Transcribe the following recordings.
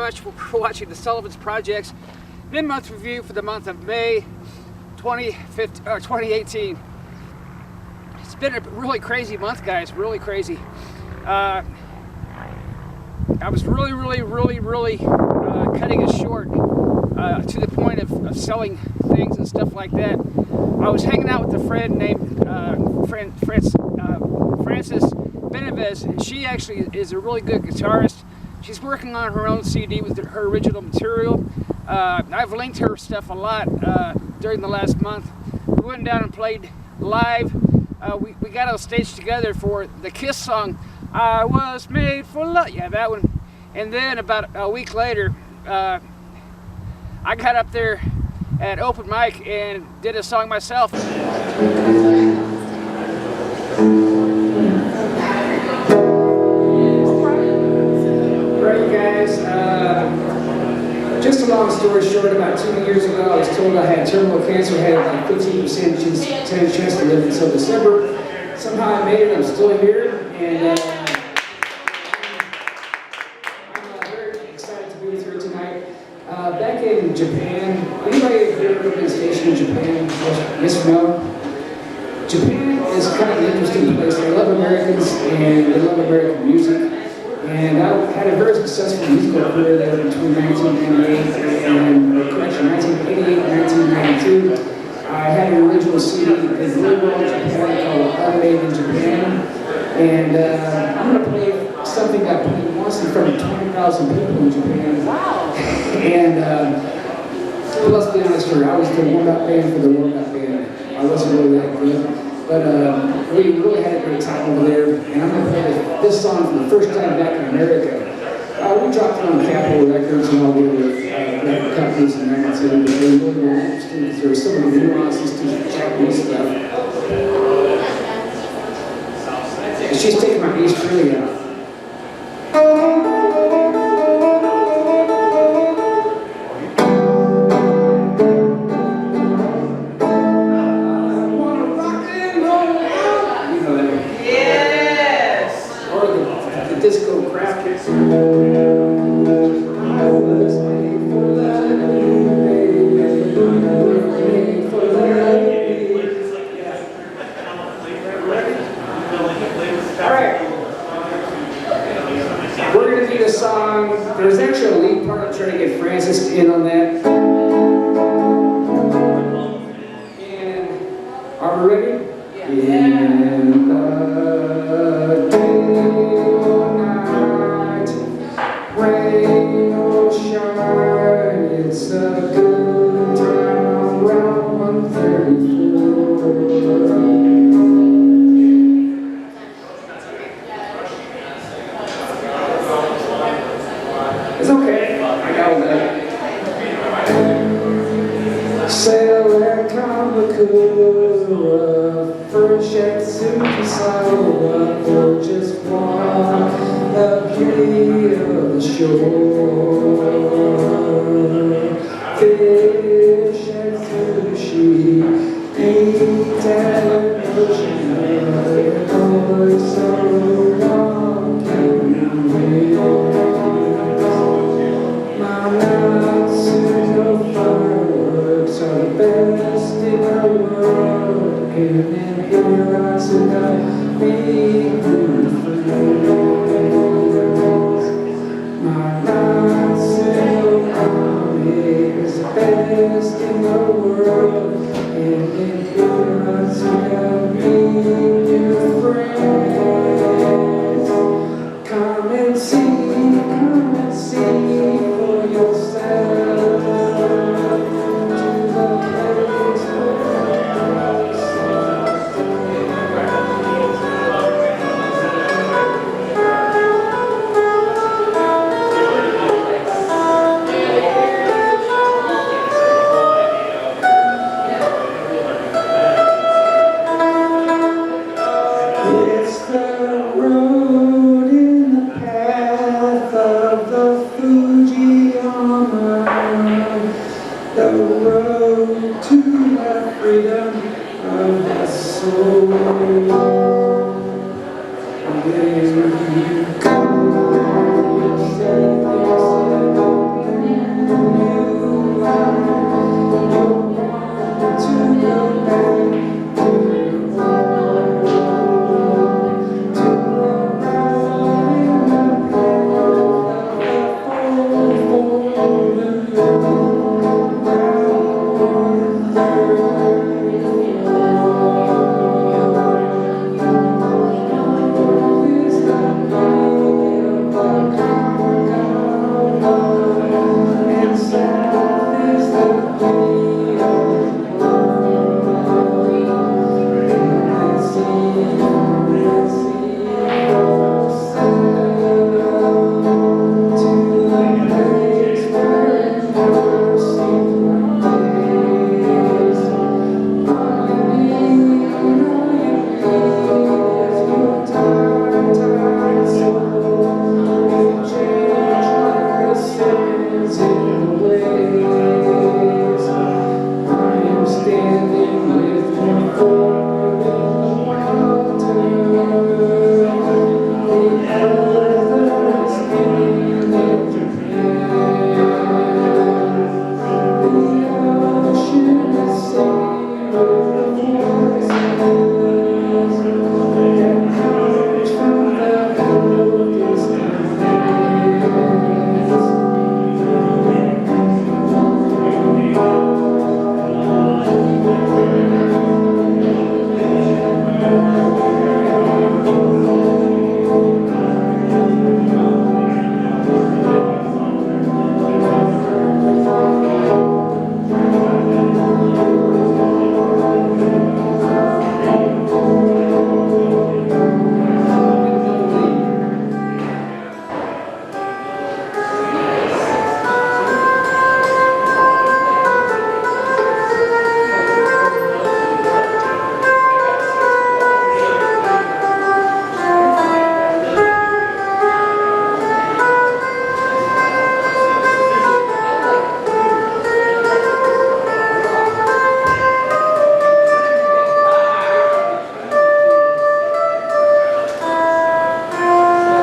much for watching the Sullivan's Project's Midmonth review for the month of May 2018. It's been a really crazy month, guys, really crazy. I was really cutting it short to the point of selling things and stuff like that. I was hanging out with a friend named Frances Benevez, and she actually is a really good guitarist. She's working on her own CD with her original material. I've linked her stuff a lot during the last month. We went down and played live. We got on stage together for the Kiss song, I Was Made for Love. Yeah, that one. And then about a week later, I got up there at open mic and did a song myself. Right, guys. Just a long story short, about 2 years ago, I was told I had terminal cancer. I had like 15% chance to live until December. Somehow I made it. I'm still here, and I'm very excited to be with you tonight. Back in Japan, anybody here ever been stationed in Japan? Yes or no? Japan is kind of an interesting place. They love Americans and they love American music. And I had a very successful musical career there between 1988 and 1988 and 1992. I had an original CD in Sullivan, Japan called Made in Japan. And I'm going to play something that I played once in front of 20,000 people in Japan. Wow! And let's be honest here, I was the warm-up band for the warm-up band. I wasn't really that good. But we really had a great time over there, and I'm going to play this song for the first time back in America. We dropped it on Capitol Records and all the other record companies in America, but they were really interesting because there were some of the nuances to the Japanese stuff. And she's taking my bass really out. Disco crap. Alright. We're going to do the song. There's actually a lead part. I'm trying to get Frances in on that. And are we ready? Yeah. Rain or shine, it's a good time around 1:34. It's okay, I got all that. Sail that Kamakura, first yet soon to Sullivan, for just one, the beauty of the shore. Fish and sushi, eat and ocean, always so long can wait. My nights and no fireworks are the best in the world, and in here I sit down, me. My life hands in the waves. I am standing with my forward in the water. The other is hanging in Japan. The ocean is singing with voices that comes from the coldest of lands.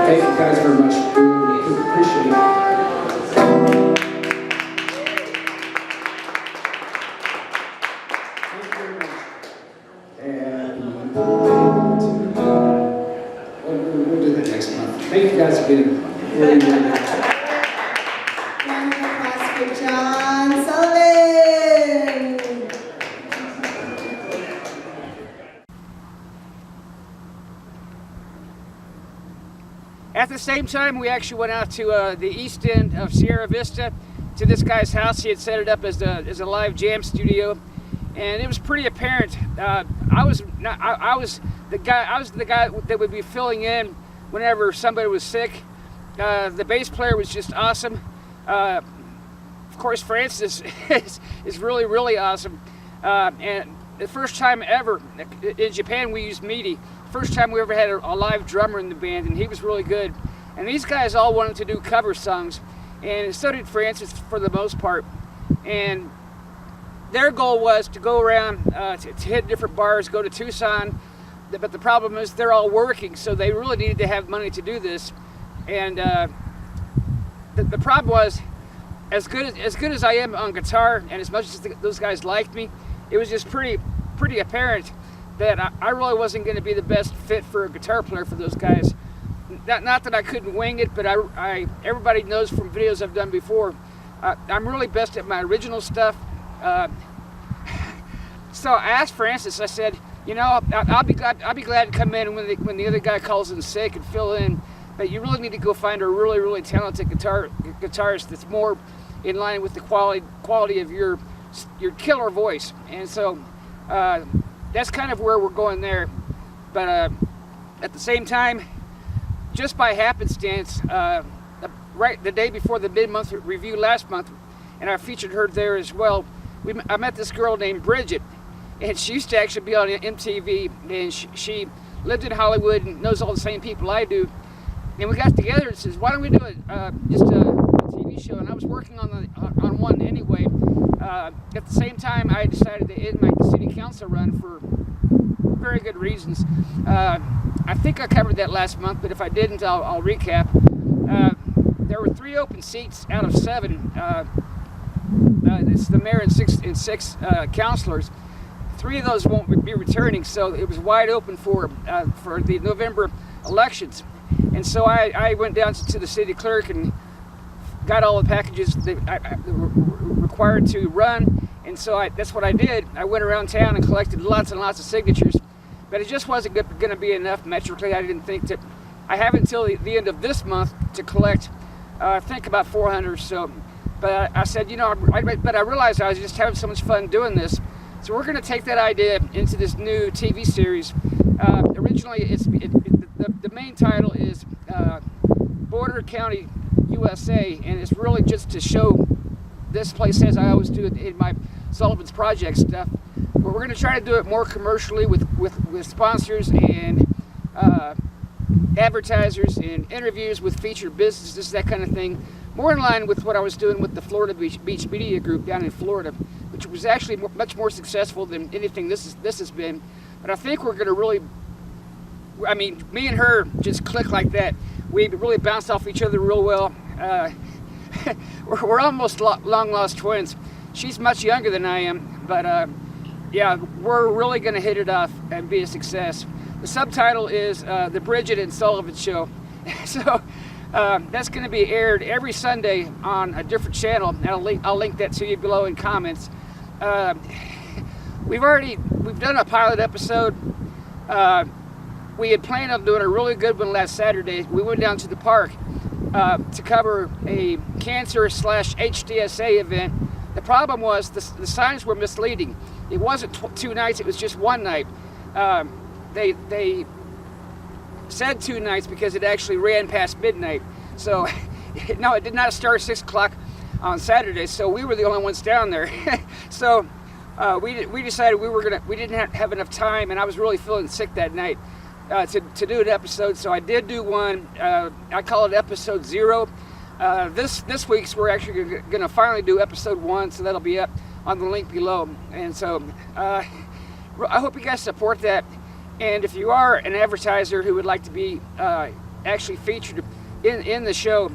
Thank you guys very much. We appreciate it. Thank you very much. And we'll do that next month. Thank you guys again. Really, really good. Round of applause for John Sullivan. At the same time, we actually went out to the east end of Sierra Vista to this guy's house. He had set it up as a live jam studio, and it was pretty apparent. I was the guy that would be filling in whenever somebody was sick. The bass player was just awesome. Of course, Francis is really, really awesome. And the first time ever in Japan, we used MIDI. First time we ever had a live drummer in the band, and he was really good. And these guys all wanted to do cover songs, and so did Francis for the most part. And their goal was to go around to hit different bars, go to Tucson. But the problem is they're all working, so they really needed to have money to do this. And the problem was, as good as I am on guitar, and as much as those guys liked me, it was just pretty apparent that I really wasn't going to be the best fit for a guitar player for those guys. Not that I couldn't wing it, but everybody knows from videos I've done before, I'm really best at my original stuff. So I asked Francis, I said, you know, I'll be glad to come in when the other guy calls in sick and fill in, but you really need to go find a really, really talented guitarist that's more in line with the quality of your killer voice. And so that's kind of where we're going there. But at the same time, just by happenstance, right the day before the mid-month review last month, and I featured her there as well, I met this girl named Bridget, and she used to actually be on MTV, and she lived in Hollywood and knows all the same people I do. And we got together and says, why don't we do just a TV show? And I was working on one anyway. At the same time, I decided to end my city council run for very good reasons. I think I covered that last month, but if I didn't, I'll recap. There were 3 open seats out of 7. It's the mayor and six councilors. 3 of those won't be returning, so it was wide open for the November elections. And so I went down to the city clerk and got all the packages that I were required to run. And so that's what I did. I went around town and collected lots and lots of signatures, but it just wasn't going to be enough metrically. I didn't think that. I have until the end of this month to collect, I think about 400 or so. But I said, you know, but I realized I was just having so much fun doing this. So we're going to take that idea into this new TV series. Originally, the main title is Border County, USA, and it's really just to show this place, as I always do in my Sullivan's Project stuff. But we're going to try to do it more commercially with sponsors and advertisers and interviews with featured businesses, that kind of thing. more in line with what I was doing with the Florida Beach Media Group down in Florida, which was actually much more successful than anything this has been. But I think we're going to really, I mean, me and her just click like that. We really bounced off each other real well. We're almost long lost twins. She's much younger than I am, but yeah, we're really going to hit it off and be a success. The subtitle is The Bridget and Sullivan Show. So that's going to be aired every Sunday on a different channel, and I'll link that to you below in comments. We've done a pilot episode. We had planned on doing a really good one last Saturday. We went down to the park to cover a cancer/HDSA event. The problem was the signs were misleading. It wasn't 2 nights, it was just 1 night. They said 2 nights because it actually ran past midnight. So, no, it did not start 6 o'clock on Saturday, so we were the only ones down there. So, we decided we didn't have enough time, and I was really feeling sick that night to do an episode, so I did do one. I call it episode 0. This week's we're actually going to finally do episode 1, so that'll be up on the link below. And so I hope you guys support that. And if you are an advertiser who would like to be actually featured in the show,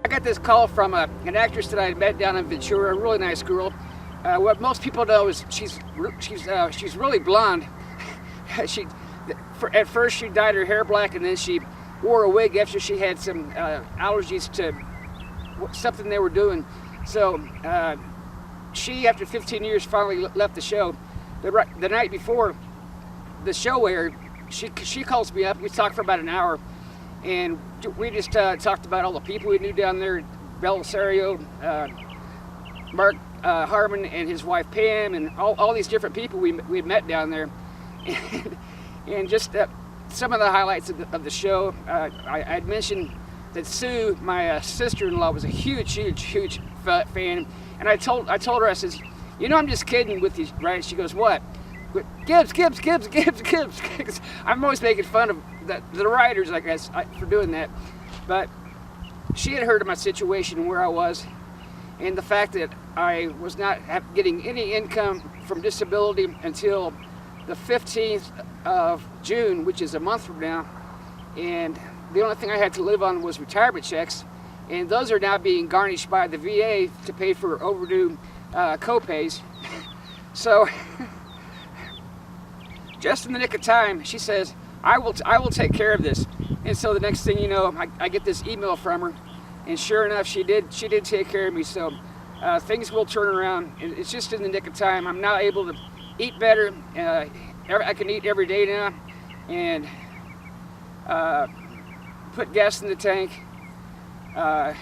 I got this call from an actress that I had met down in Ventura, a really nice girl. What most people know is she's really blonde. At first she dyed her hair black, and then she wore a wig after she had some allergies to something they were doing. So she, after 15 years, finally left the show. The night before the show aired, she calls me up. We talked for about an hour. And we just talked about all the people we knew down there, Belisario, Mark Harmon and his wife Pam, and all these different people we had met down there. And just some of the highlights of the show. I'd mentioned that Sue, my sister-in-law, was a huge fan. And I told her, I says, you know, I'm just kidding with you, right? She goes, what? Gibbs. I'm always making fun of the writers, I guess, for doing that. But she had heard of my situation, where I was, and the fact that I was not getting any income from disability until the 15th of June, which is a month from now. And the only thing I had to live on was retirement checks. And those are now being garnished by the VA to pay for overdue co-pays. So, just in the nick of time, she says, I will take care of this. And so the next thing you know, I get this email from her, and sure enough, she did take care of me. So things will turn around. It's just in the nick of time. I'm now able to eat better. I can eat every day now, and put gas in the tank. I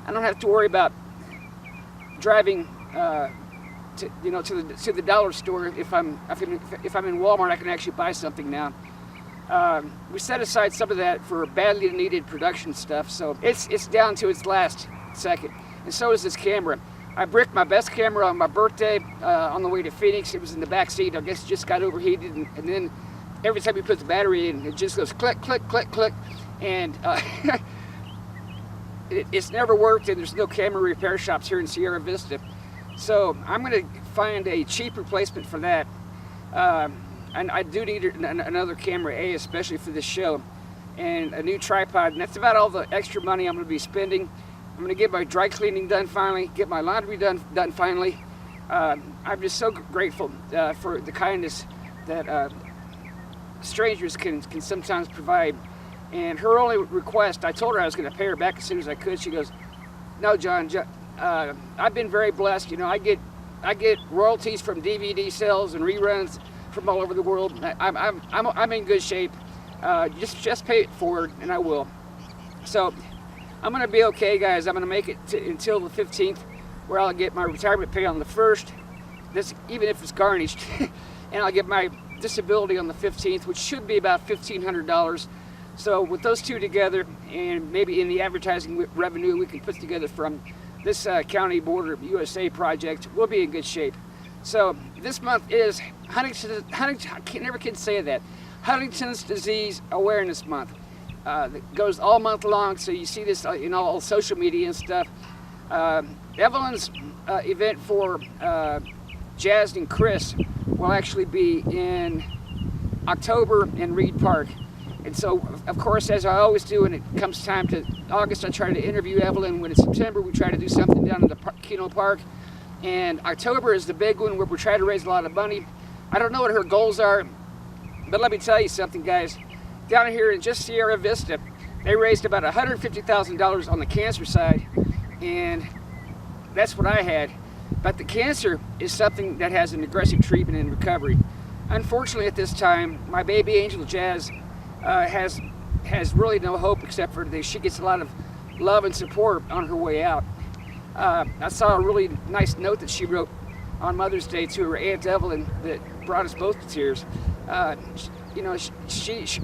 don't have to worry about driving to the dollar store. If I'm in Walmart, I can actually buy something now. We set aside some of that for badly needed production stuff, so it's down to its last second. And so is this camera. I bricked my best camera on my birthday on the way to Phoenix. It was in the back seat. I guess it just got overheated, and then every time you put the battery in, it just goes click, click, click, click, and it's never worked, and there's no camera repair shops here in Sierra Vista. So I'm going to find a cheap replacement for that. And I do need another camera, especially for this show, and a new tripod. And that's about all the extra money I'm going to be spending. I'm going to get my dry cleaning done finally, get my laundry done finally. I'm just so grateful for the kindness that strangers can sometimes provide. And her only request, I told her I was going to pay her back as soon as I could. She goes, "No, John, I've been very blessed. You know, I get royalties from DVD sales and reruns from all over the world. I'm in good shape. Just pay it forward, and I will." So I'm going to be okay, guys. I'm going to make it until the 15th, where I'll get my retirement pay on the 1st. This, even if it's garnished, and I'll get my disability on the 15th, which should be about $1,500. So with those two together, and maybe in the advertising revenue we can put together from this County Border USA project, we'll be in good shape. So this month is Huntington, I never can say that, Huntington's Disease Awareness Month. That goes all month long, so you see this in all social media and stuff. Evelyn's event for Jazz and Chris will actually be in October in Reed Park. And so, of course, as I always do when it comes time to August, I try to interview Evelyn. When it's September, we try to do something down in the Keno Park. And October is the big one where we try to raise a lot of money. I don't know what her goals are, but let me tell you something, guys. Down here in just Sierra Vista, they raised about $150,000 on the cancer side, and that's what I had. But the cancer is something that has an aggressive treatment and recovery. Unfortunately, at this time, my baby angel Jazz has really no hope except for that she gets a lot of love and support on her way out. I saw a really nice note that she wrote on Mother's Day to her Aunt Evelyn that brought us both to tears. You know,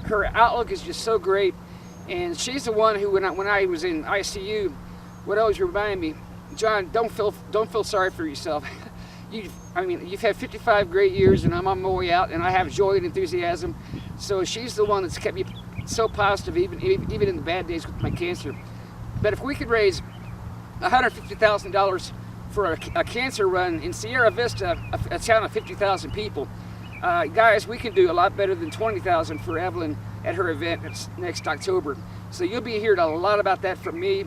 her outlook is just so great, and she's the one who, when I was in ICU, would always remind me, "John, don't feel sorry for yourself. You've had 55 great years, and I'm on my way out, and I have joy and enthusiasm." So she's the one that's kept me so positive, even in the bad days with my cancer. But if we could raise $150,000 for a cancer run in Sierra Vista, a town of 50,000 people, guys, we can do a lot better than $20,000 for Evelyn at her event next October. So you'll be hearing a lot about that from me.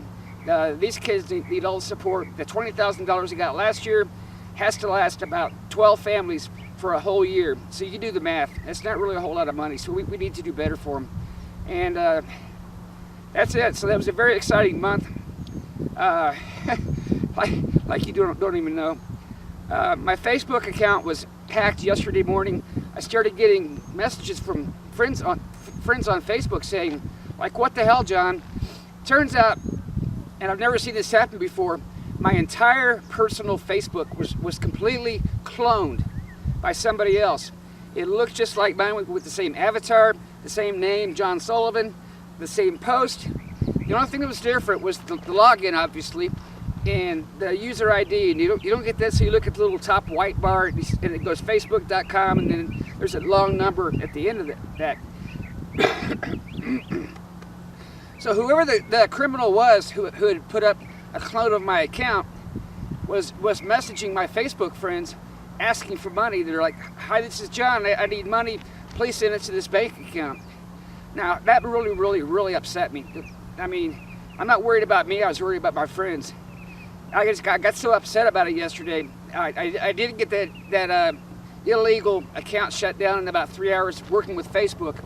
These kids need all the support. The $20,000 they got last year has to last about 12 families for a whole year. So you do the math. That's not really a whole lot of money. So we need to do better for them. And that's it. So that was a very exciting month. Like you don't even know. My Facebook account was hacked yesterday morning. I started getting messages from friends on Facebook saying, like, "What the hell, John?" Turns out, and I've never seen this happen before, my entire personal Facebook was completely cloned by somebody else. It looked just like mine with the same avatar, the same name, John Sullivan, the same post. The only thing that was different was the login, obviously, and the user ID. And you don't get that, so you look at the little top white bar, and it goes facebook.com, and then there's a long number at the end of that. So whoever the criminal was who had put up a clone of my account was messaging my Facebook friends asking for money. They're like, "Hi, this is John. I need money. Please send it to this bank account." Now, that really upset me. I mean, I'm not worried about me. I was worried about my friends. I got so upset about it yesterday. I did get that illegal account shut down in about 3 hours working with Facebook.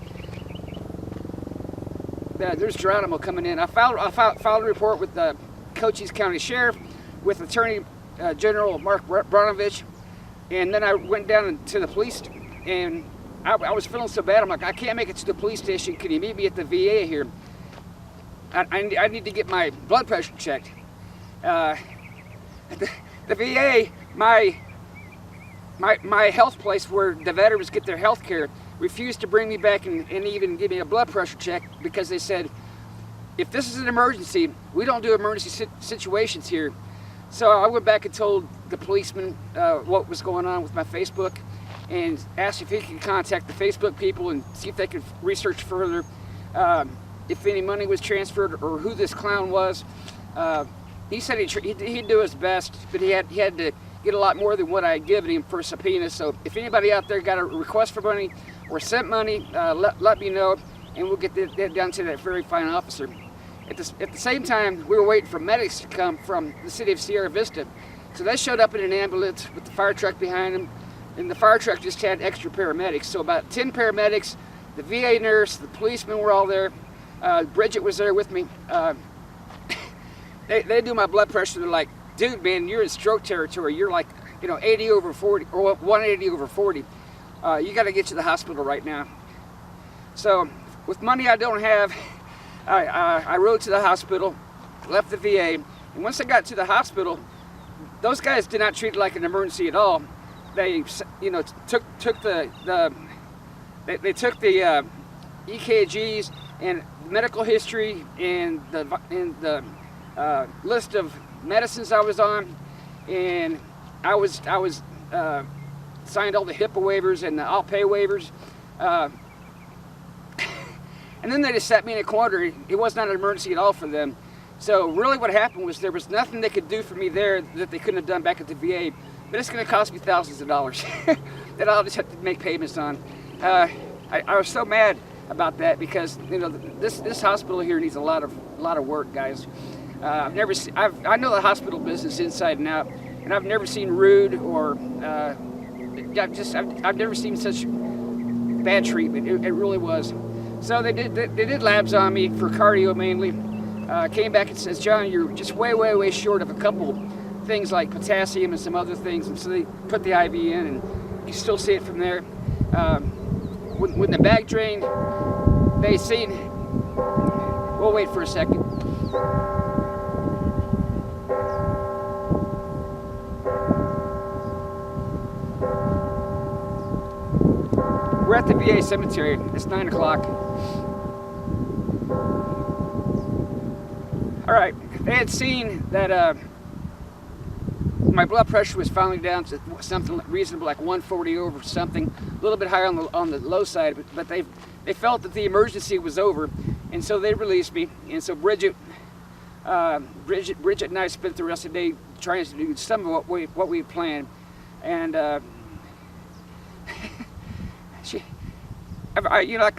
There's Geronimo coming in. I filed a report with the Cochise County Sheriff, with Attorney General Mark Bronovich, and then I went down to the police, and I was feeling so bad. I'm like, "I can't make it to the police station. Can you meet me at the VA here? I need to get my blood pressure checked." The VA, my health place where the veterans get their health care, refused to bring me back and even give me a blood pressure check, because they said, "If this is an emergency, we don't do emergency situations here." So I went back and told the policeman what was going on with my Facebook, and asked if he could contact the Facebook people and see if they could research further if any money was transferred or who this clown was. He said he'd do his best, but he had to get a lot more than what I had given him for a subpoena. So if anybody out there got a request for money or sent money, let me know, and we'll get that down to that very fine officer. At the same time, we were waiting for medics to come from the city of Sierra Vista. So they showed up in an ambulance with the fire truck behind them. and the fire truck just had extra paramedics. So about 10 paramedics, the VA nurse, the policemen were all there. Bridget was there with me. They do my blood pressure. They're like, dude, man, you're in stroke territory. You're like, 80 over 40, or 180 over 40. You got to get to the hospital right now. So with money I don't have, I rode to the hospital, left the VA, and once I got to the hospital, those guys did not treat it like an emergency at all. They, took the EKGs and medical history and the list of medicines I was on, and I was signed all the HIPAA waivers and the I'll pay waivers. And then they just sat me in a corner. It was not an emergency at all for them. So really what happened was there was nothing they could do for me there that they couldn't have done back at the VA. But it's going to cost me thousands of dollars that I'll just have to make payments on. I was so mad about that because this hospital here needs a lot of work, guys. I know the hospital business inside and out, and I've never seen rude or I've never seen such bad treatment. It really was. So they did labs on me for cardio mainly. Came back and says, John, you're just way short of a couple things like potassium and some other things, and so they put the IV in, and you still see it from there. When the bag drained, they seen. We'll wait for a second. We're at the VA cemetery. It's 9 o'clock. All right, they had seen that my blood pressure was finally down to something reasonable, like 140 over something, a little bit higher on the low side, but they felt that the emergency was over, and so they released me. And so Bridget and I spent the rest of the day trying to do some of what we planned, and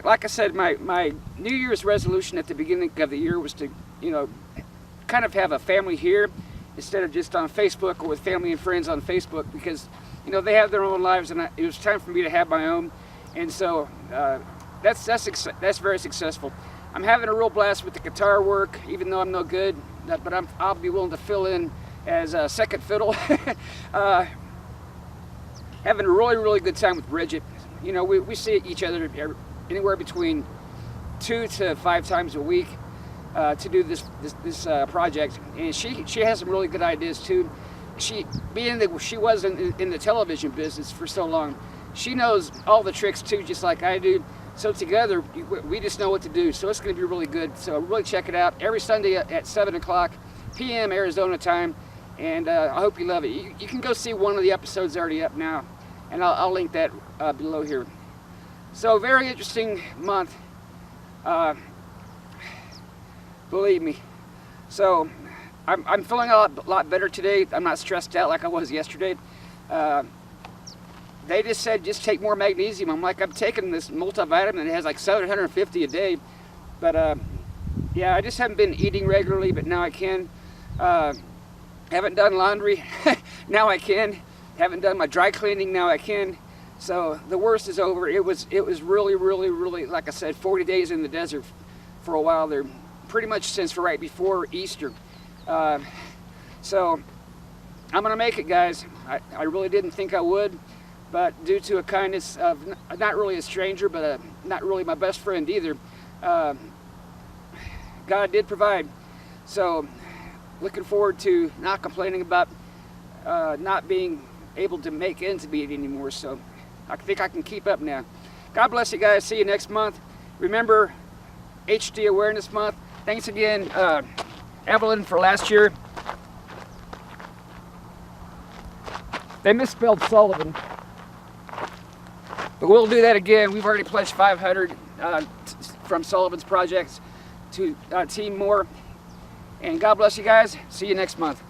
like I said, my New Year's resolution at the beginning of the year was to kind of have a family here instead of just on Facebook or with family and friends on Facebook, because they have their own lives, and it was time for me to have my own. And so that's very successful. I'm having a real blast with the guitar work, even though I'm no good, but I'll be willing to fill in as a second fiddle. Having a really good time with Bridget. We see each other anywhere between 2 to 5 times a week to do this project, and she has some really good ideas too. She was in the television business for so long, she knows all the tricks too, just like I do. So together we just know what to do. So it's going to be really good. So really check it out every Sunday at 7 o'clock p.m. Arizona time, and I hope you love it. You can go see one of the episodes already up now, and I'll link that below here. So very interesting month, believe me. So I'm feeling a lot better today. I'm not stressed out like I was yesterday. They just said just take more magnesium. I'm like, I'm taking this multivitamin. It has like 750 a day, but yeah, I just haven't been eating regularly, but now I can. Haven't done laundry. Now I can. Haven't done my dry cleaning. Now I can. So the worst is over. It was really, like I said, 40 days in the desert for a while there, pretty much since right before Easter. So I'm gonna make it, guys. I really didn't think I would, but due to a kindness of not really a stranger, but not really my best friend either, God did provide. So looking forward to not complaining about not being able to make ends meet anymore. So I think I can keep up now. God bless you guys. See you next month. Remember, HD Awareness Month. Thanks again, Evelyn, for last year. They misspelled Sullivan, but we'll do that again. We've already pledged 500 from Sullivan's projects to Team More. And God bless you guys. See you next month.